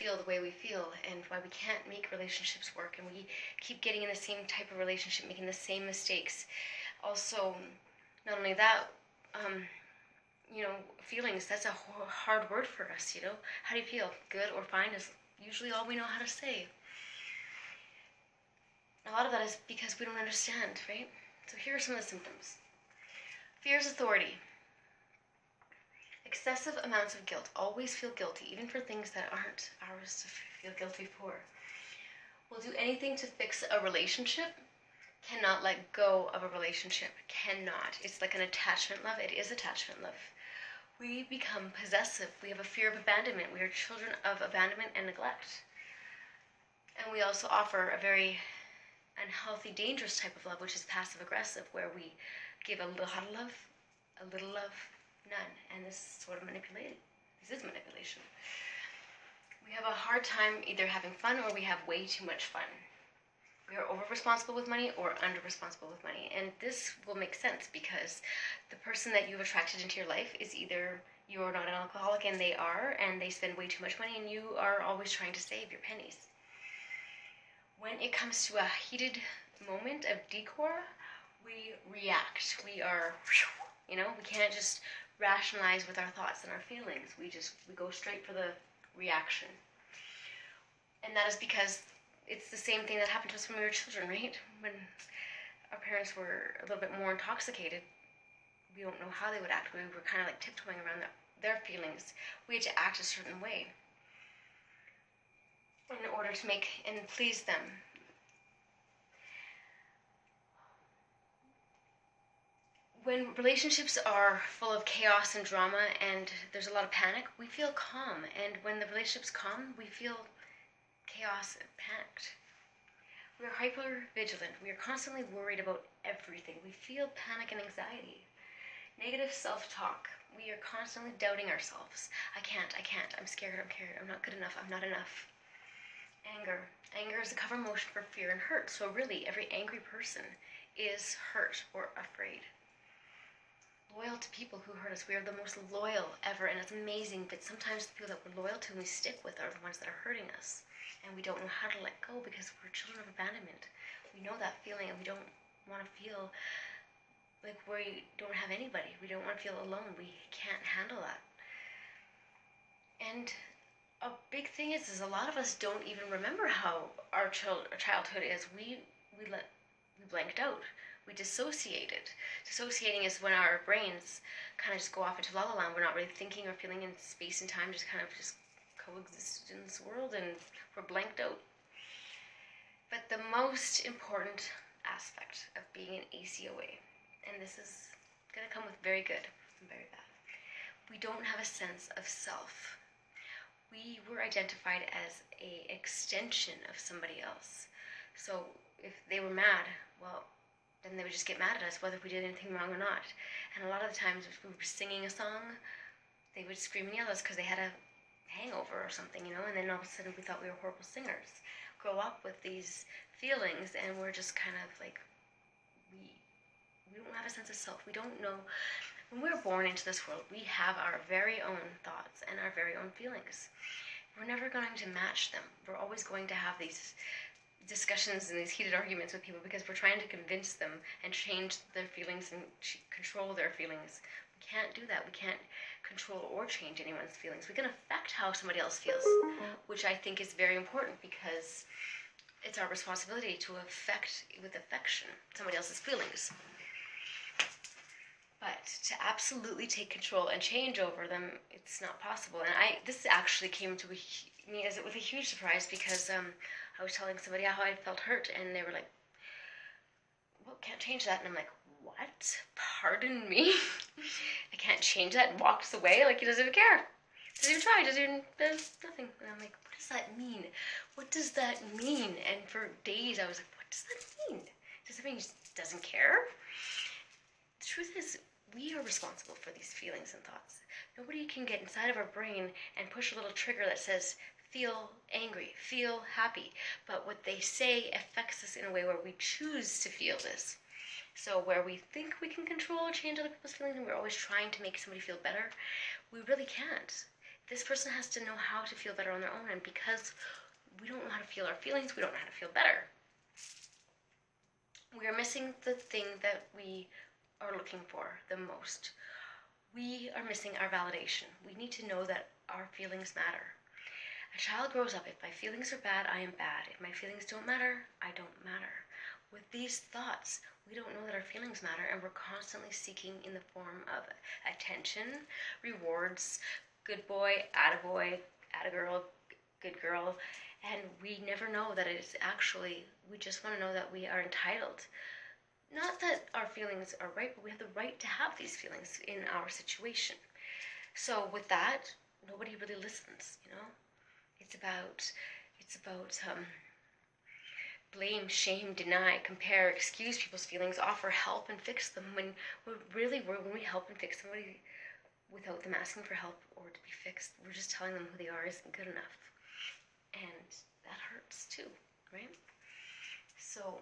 feel the way we feel, and why we can't make relationships work, and we keep getting in the same type of relationship, making the same mistakes. Also, not only that, feelings, that's a hard word for us, How do you feel? Good or fine is usually all we know how to say. A lot of that is because we don't understand, right? So here are some of the symptoms. Fear is authority. Excessive amounts of guilt. Always feel guilty, even for things that aren't ours to feel guilty for. Will do anything to fix a relationship. Cannot let go of a relationship. Cannot. It's like an attachment love. It is attachment love. We become possessive. We have a fear of abandonment. We are children of abandonment and neglect. And we also offer a very unhealthy, dangerous type of love, which is passive aggressive, where we give a lot of love, a little love, none. And this is sort of manipulating. This is manipulation. We have a hard time either having fun or we have way too much fun. We are over-responsible with money or under-responsible with money. And this will make sense because the person that you've attracted into your life is either you're not an alcoholic and they are, and they spend way too much money, and you are always trying to save your pennies. When it comes to a heated moment of decor, we react. We are, we can't just rationalize with our thoughts and our feelings. We go straight for the reaction. And that is because it's the same thing that happened to us when we were children, right? When our parents were a little bit more intoxicated, we don't know how they would act. We were kind of like tiptoeing around their feelings. We had to act a certain way in order to make and please them. When relationships are full of chaos and drama and there's a lot of panic, we feel calm. And when the relationship's calm, we feel chaos and panicked. We are hyper vigilant. We are constantly worried about everything. We feel panic and anxiety. Negative self-talk. We are constantly doubting ourselves. I can't. I'm scared. I'm not good enough. I'm not enough. Anger. Anger is a cover emotion for fear and hurt. So really, every angry person is hurt or afraid. Loyal to people who hurt us. We are the most loyal ever, and it's amazing, but sometimes the people that we're loyal to and we stick with are the ones that are hurting us. And we don't know how to let go because we're children of abandonment. We know that feeling, and we don't want to feel like we don't have anybody. We don't want to feel alone. We can't handle that. And a big thing is a lot of us don't even remember how our childhood is. We blanked out. We dissociated. Dissociating is when our brains kind of just go off into la la land. We're not really thinking or feeling in space and time, just kind of just coexist in this world, and we're blanked out. But the most important aspect of being an ACOA, and this is going to come with very good and very bad, we don't have a sense of self. We were identified as an extension of somebody else. So if they were mad, well, then they would just get mad at us whether we did anything wrong or not. And a lot of the times if we were singing a song, they would scream and yell at us because they had a hangover or something, and then all of a sudden we thought we were horrible singers. Grow up with these feelings, and we're just kind of like, we don't have a sense of self. We don't know. When we're born into this world, we have our very own thoughts and our very own feelings. We're never going to match them. We're always going to have these discussions and these heated arguments with people because we're trying to convince them and change their feelings and control their feelings. We can't do that. We can't control or change anyone's feelings. We can affect how somebody else feels, which I think is very important because it's our responsibility to affect with affection somebody else's feelings. But to absolutely take control and change over them, it's not possible. And this actually came to me as it was a huge surprise because I was telling somebody how I felt hurt, and they were like, well, can't change that. And I'm like, what? Pardon me? I can't change that, and walks away like he doesn't even care. Doesn't even try, does nothing. And I'm like, what does that mean? What does that mean? And for days I was like, what does that mean? Does that mean he just doesn't care? The truth is, we are responsible for these feelings and thoughts. Nobody can get inside of our brain and push a little trigger that says, feel angry, feel happy. But what they say affects us in a way where we choose to feel this. So where we think we can control or change other people's feelings and we're always trying to make somebody feel better, we really can't. This person has to know how to feel better on their own, and because we don't know how to feel our feelings, we don't know how to feel better. We are missing the thing that we are looking for the most. We are missing our validation. We need to know that our feelings matter. A child grows up, if my feelings are bad, I am bad. If my feelings don't matter, I don't matter. With these thoughts, we don't know that our feelings matter, and we're constantly seeking in the form of attention, rewards, good boy, attaboy, attagirl, good girl, and we never know that it's actually, we just want to know that we are entitled. Not that our feelings are right, but we have the right to have these feelings in our situation. So with that, nobody really listens, you know? It's about blame, shame, deny, compare, excuse people's feelings, offer help and fix them, when we help and fix somebody without them asking for help or to be fixed, we're just telling them who they are isn't good enough. And that hurts too, right? So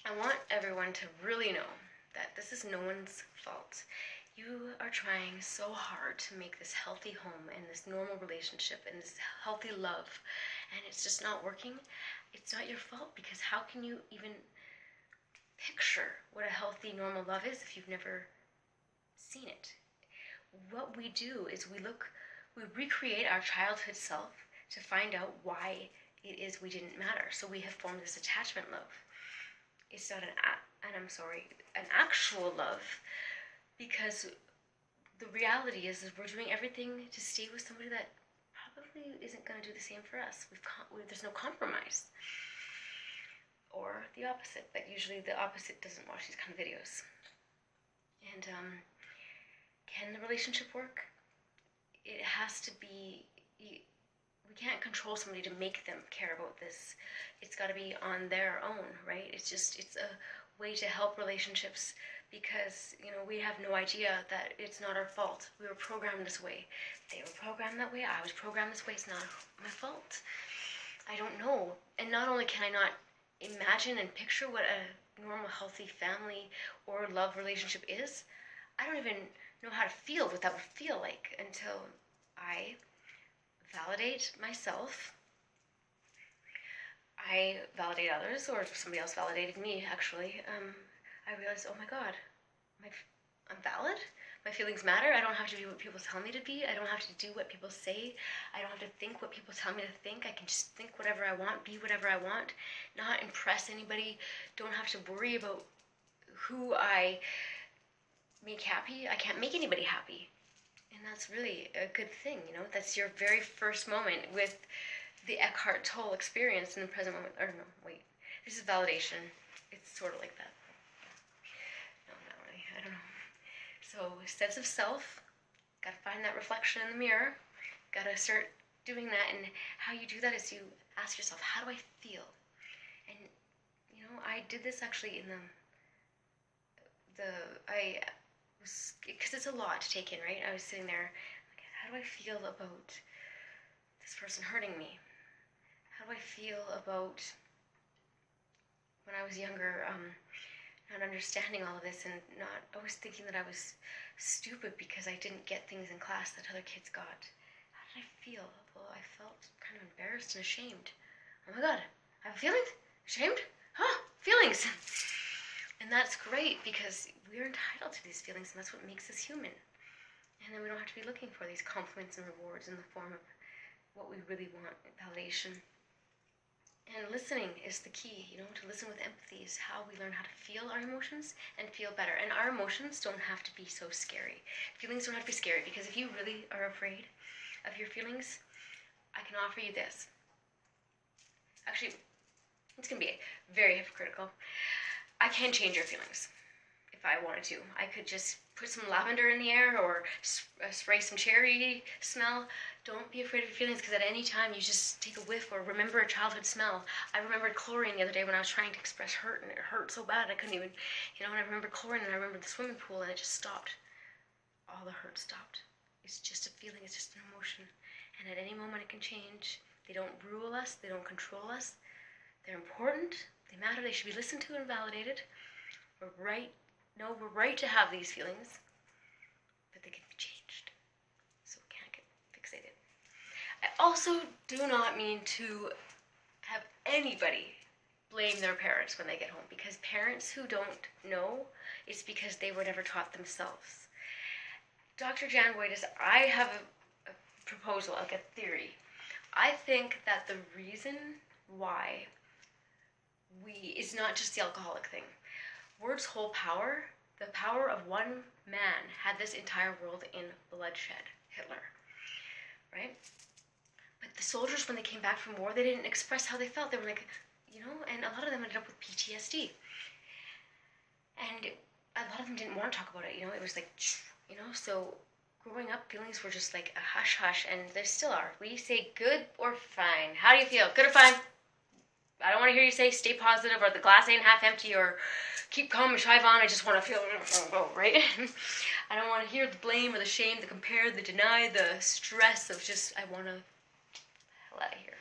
I want everyone to really know that this is no one's fault. You are trying so hard to make this healthy home and this normal relationship and this healthy love, and it's just not working. It's not your fault, because how can you even picture what a healthy, normal love is if you've never seen it? What we do is we recreate our childhood self to find out why it is we didn't matter. So we have formed this attachment love. It's not an actual love, because the reality is we're doing everything to stay with somebody that probably isn't going to do the same for us. There's no compromise. Or the opposite, but usually the opposite doesn't watch these kind of videos. And can the relationship work? It has to be, we can't control somebody to make them care about this. It's got to be on their own, right? It's a way to help relationships, because, you know, we have no idea that it's not our fault. We were programmed this way. They were programmed that way. I was programmed this way. It's not my fault. I don't know. And not only can I not imagine and picture what a normal, healthy family or love relationship is, I don't even know how to feel what that would feel like until I validate myself. I validate others, or somebody else validated me, actually. I realized, oh my God, I'm valid. My feelings matter. I don't have to be what people tell me to be. I don't have to do what people say. I don't have to think what people tell me to think. I can just think whatever I want, be whatever I want, not impress anybody. Don't have to worry about who I make happy. I can't make anybody happy. And that's really a good thing, you know. That's your very first moment with the Eckhart Tolle experience in the present moment. Or no, wait. This is validation. It's sort of like that. No, not really. I don't know. So, sense of self. Gotta find that reflection in the mirror. Gotta start doing that. And how you do that is you ask yourself, how do I feel? And, you know, I did this actually in because it's a lot to take in, right? I was sitting there, like, how do I feel about this person hurting me? How do I feel about when I was younger, not understanding all of this and not always thinking that I was stupid because I didn't get things in class that other kids got? How did I feel? Well, I felt kind of embarrassed and ashamed. Oh my God, I have feelings? Ashamed? Huh, feelings! And that's great, because we're entitled to these feelings, and that's what makes us human. And then we don't have to be looking for these compliments and rewards in the form of what we really want, validation. And listening is the key, you know, to listen with empathy is how we learn how to feel our emotions and feel better. And our emotions don't have to be so scary. Feelings don't have to be scary, because if you really are afraid of your feelings, I can offer you this. Actually, it's going to be very hypocritical. I can change your feelings if I wanted to. I could just put some lavender in the air or spray some cherry smell. Don't be afraid of your feelings, because at any time you just take a whiff or remember a childhood smell. I remembered chlorine the other day when I was trying to express hurt, and it hurt so bad I couldn't even, you know, and I remember chlorine, and I remember the swimming pool, and it just stopped. All the hurt stopped. It's just a feeling, it's just an emotion. And at any moment it can change. They don't rule us, they don't control us. They're important, they matter, they should be listened to and validated. We're right to have these feelings, but they can be changed. So we can't get fixated. also do not mean to have anybody blame their parents when they get home, because parents who don't know, it's because they were never taught themselves. Dr. Jan Ouellet, I have a proposal, like a theory. I think that the reason why it's not just the alcoholic thing. Words hold power. The power of one man had this entire world in bloodshed. Hitler, right? But the soldiers, when they came back from war, they didn't express how they felt. They were like, and a lot of them ended up with PTSD. And a lot of them didn't want to talk about it, it was like, so growing up, feelings were just like a hush-hush, and they still are. We say good or fine. How do you feel? Good or fine? I don't want to hear you say stay positive, or the glass ain't half empty, or keep calm and shive on. I just want to feel, right? I don't want to hear the blame or the shame, the compare, the deny, the stress of just, I want to hell out of here.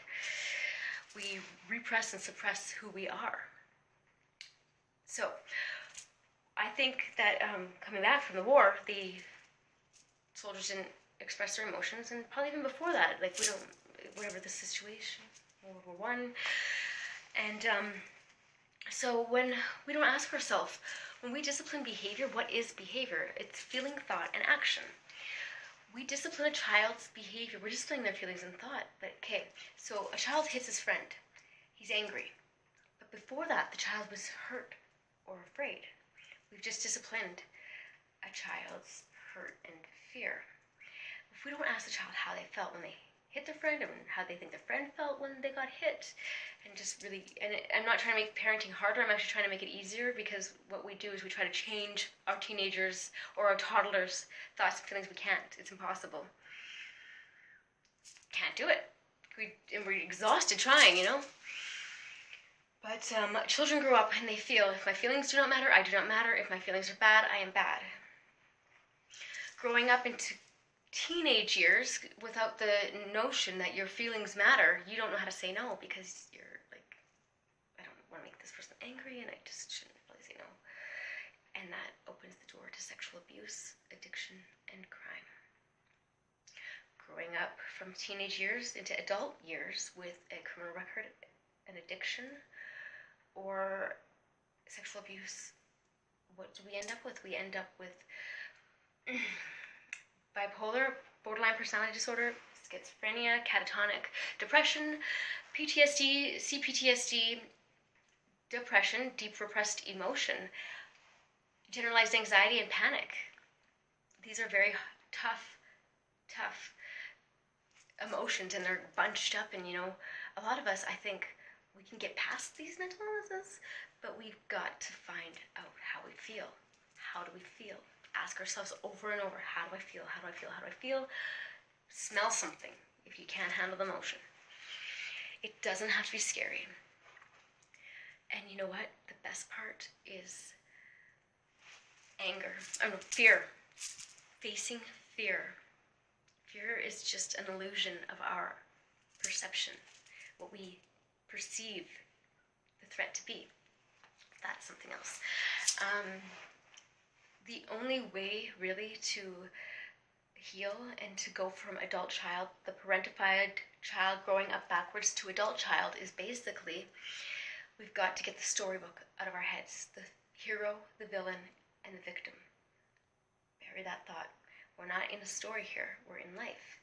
We repress and suppress who we are. So, I think that coming back from the war, the soldiers didn't express their emotions, and probably even before that, like whatever the situation, World War I. And so when we don't ask ourselves, when we discipline behavior, what is behavior? It's feeling, thought, and action. We discipline a child's behavior. We're disciplining their feelings and thought. But okay, so a child hits his friend. He's angry. But before that, the child was hurt or afraid. We've just disciplined a child's hurt and fear. If we don't ask the child how they felt when they hit their friend, and how they think their friend felt when they got hit, and just really, I'm not trying to make parenting harder, I'm actually trying to make it easier, because what we do is we try to change our teenagers or our toddlers' thoughts and feelings. We can't. It's impossible. Can't do it. We're exhausted trying, But children grow up and they feel, if my feelings do not matter, I do not matter. If my feelings are bad, I am bad. Growing up into teenage years without the notion that your feelings matter, you don't know how to say no, because you're like, I don't want to make this person angry, and I just shouldn't really say no. And that opens the door to sexual abuse, addiction, and crime. Growing up from teenage years into adult years with a criminal record, an addiction, or sexual abuse, what do we end up with? We end up with bipolar, borderline personality disorder, schizophrenia, catatonic depression, PTSD, CPTSD, depression, deep repressed emotion, generalized anxiety, and panic. These are very tough emotions, and they're bunched up, and a lot of us, I think, we can get past these mental illnesses, but we've got to find out how we feel. How do we feel? Ask ourselves over and over, how do I feel? How do I feel? How do I feel? Smell something if you can't handle the emotion. It doesn't have to be scary. And you know what? The best part is fear. Facing fear. Fear is just an illusion of our perception, what we perceive the threat to be. That's something else. The only way really to heal and to go from adult child, the parentified child growing up backwards, to adult child is basically, we've got to get the storybook out of our heads. The hero, the villain, and the victim. Bury that thought. We're not in a story here, we're in life.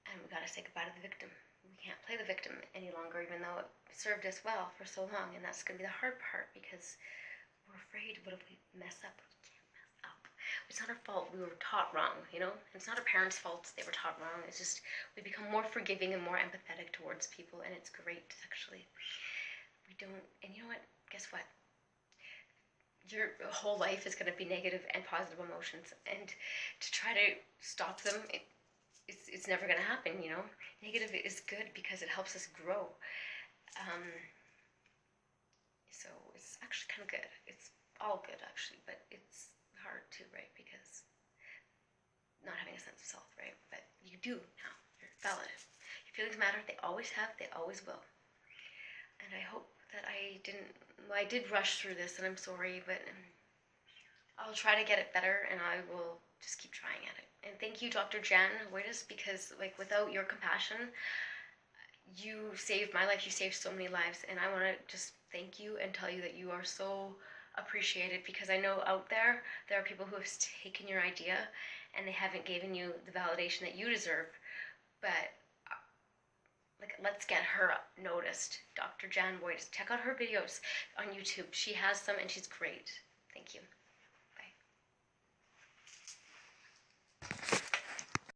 And we've got to say goodbye to the victim. We can't play the victim any longer, even though it served us well for so long. And that's going to be the hard part, because we're afraid, what if we mess up? It's not our fault. We were taught wrong, It's not our parents' fault they were taught wrong. It's just we become more forgiving and more empathetic towards people, and it's great, actually. We don't, and you know what? Guess what? Your whole life is going to be negative and positive emotions, and to try to stop them, it's never going to happen, Negative is good because it helps us grow. So it's actually kind of good. It's all good, actually, but it's hard too, right? Because not having a sense of self, right? But you do now. You're valid. Your feelings matter. They always have. They always will. And I hope that I did rush through this, and I'm sorry, but I'll try to get it better, and I will just keep trying at it. And thank you, Dr. Jan Ouellet, because like without your compassion, you saved my life. You saved so many lives, and I want to just thank you and tell you that you are so appreciated, because I know out there are people who have taken your idea and they haven't given you the validation that you deserve. But like, let's get her noticed. Dr. Jan Ouellet. Check out her videos on YouTube. She has some and she's great. Thank you.